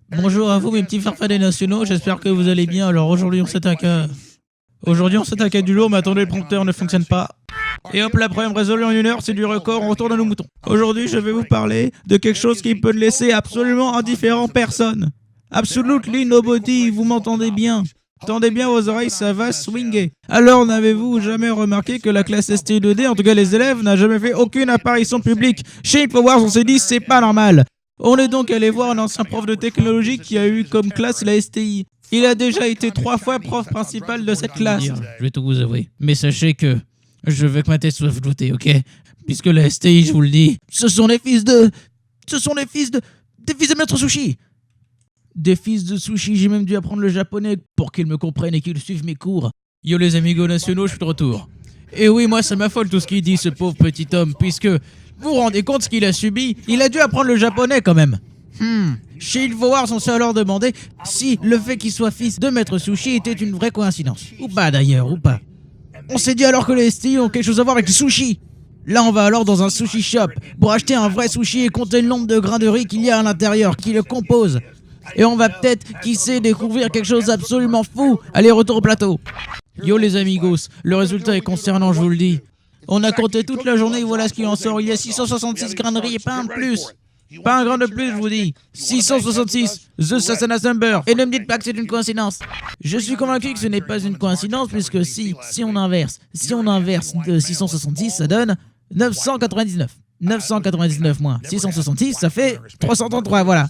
Bonjour à vous mes petits farfadets nationaux, j'espère que vous allez bien. Alors aujourd'hui on s'attaque à du lourd, mais attendez, le prompteur ne fonctionne pas. Et hop, la problème résolu en 1 heure, c'est du record, on retourne à nos moutons. Aujourd'hui je vais vous parler de quelque chose qui peut laisser absolument indifférent personne. Absolutely nobody, vous m'entendez bien? Tendez bien vos oreilles, ça va swinguer. Alors, n'avez-vous jamais remarqué que la classe STI2D, en tout cas les élèves, n'a jamais fait aucune apparition publique? Chez Infowars, on s'est dit, c'est pas normal. On est donc allé voir un ancien prof de technologie qui a eu comme classe la STI. Il a déjà été 3 fois prof principal de cette classe. Je vais tout vous avouer. Mais sachez que je veux que ma tête soit flottée, ok? Puisque la STI, je vous le dis, ce sont des fils de Maître Sushi. Des fils de sushi, j'ai même dû apprendre le japonais pour qu'ils me comprennent et qu'ils suivent mes cours. Yo les amigos nationaux, je suis de retour. Et oui, moi ça m'affole tout ce qu'il dit, ce pauvre petit homme, puisque vous vous rendez compte ce qu'il a subi? Il a dû apprendre le japonais quand même. Chez Infowars, on s'est alors demandé si le fait qu'il soit fils de Maître Sushi était une vraie coïncidence. Ou pas d'ailleurs, ou pas. On s'est dit alors que les STI ont quelque chose à voir avec le sushi. Là, on va alors dans un sushi shop pour acheter un vrai sushi et compter le nombre de grains de riz qu'il y a à l'intérieur, qui le compose. Et on va peut-être, qui sait, découvrir quelque chose d'absolument fou. Allez, retour au plateau. Yo les amigos, le résultat est concernant, je vous le dis. On a compté toute la journée et voilà ce qui en sort. Il y a 666 grains de riz et pas un de plus. Pas un grain de plus, je vous dis. 666, The Sasana Number. Et ne me dites pas que c'est une coïncidence. Je suis convaincu que ce n'est pas une coïncidence, puisque si on inverse de 666, ça donne 999. 999 moins 666, ça fait 333, voilà.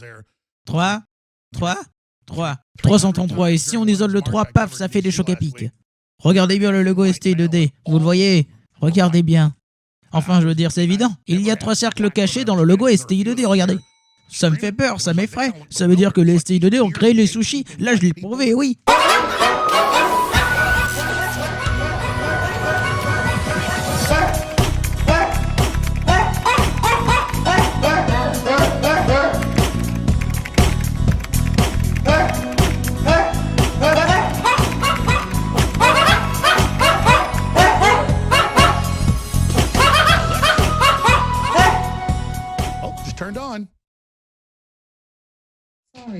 333. Et si on isole le 3, paf, ça fait des chocs à pic. Regardez bien le logo STI2D. Vous le voyez? Regardez bien. Enfin, je veux dire, c'est évident. Il y a 3 cercles cachés dans le logo STI2D, regardez. Ça me fait peur, ça m'effraie. Ça veut dire que les STI2D ont créé les sushis. Là, je l'ai prouvé, oui.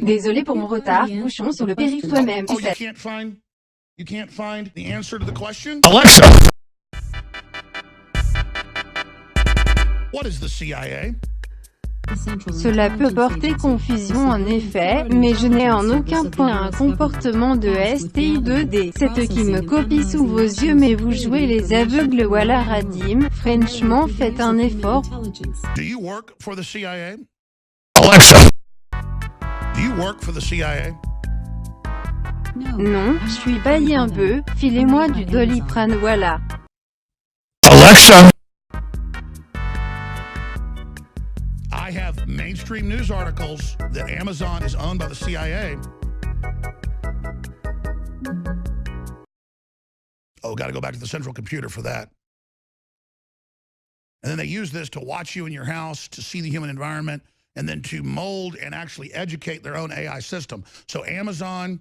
Désolé pour mon retard, bouchon sur le périph' toi-même. Oh, you can't find the answer to the question? Alexa! What is the CIA? Cela peut porter confusion en effet, mais je n'ai en aucun point un comportement de STI2D. C'est eux qui me copient sous vos yeux, mais vous jouez les aveugles, voilà Radim. Franchement, faites un effort. Do you work for the CIA? Alexa! Do you work for the CIA? Non, je suis bailli un peu, filez-moi du Doliprane, voilà. Alexa! I have mainstream news articles that Amazon is owned by the CIA. Oh, got to go back to the central computer for that. And then they use this to watch you in your house, to see the human environment, and then to mold and actually educate their own AI system. So Amazon,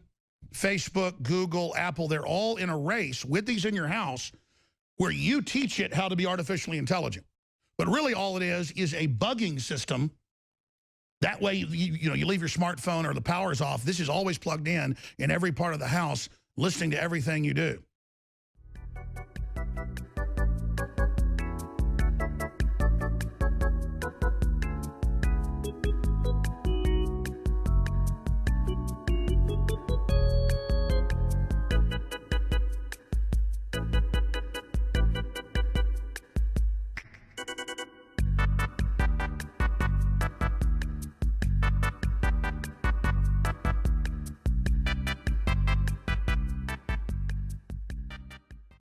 Facebook, Google, Apple, they're all in a race with these in your house where you teach it how to be artificially intelligent. But really all it is a bugging system. That way, you leave your smartphone or the power's off. This is always plugged in every part of the house, listening to everything you do.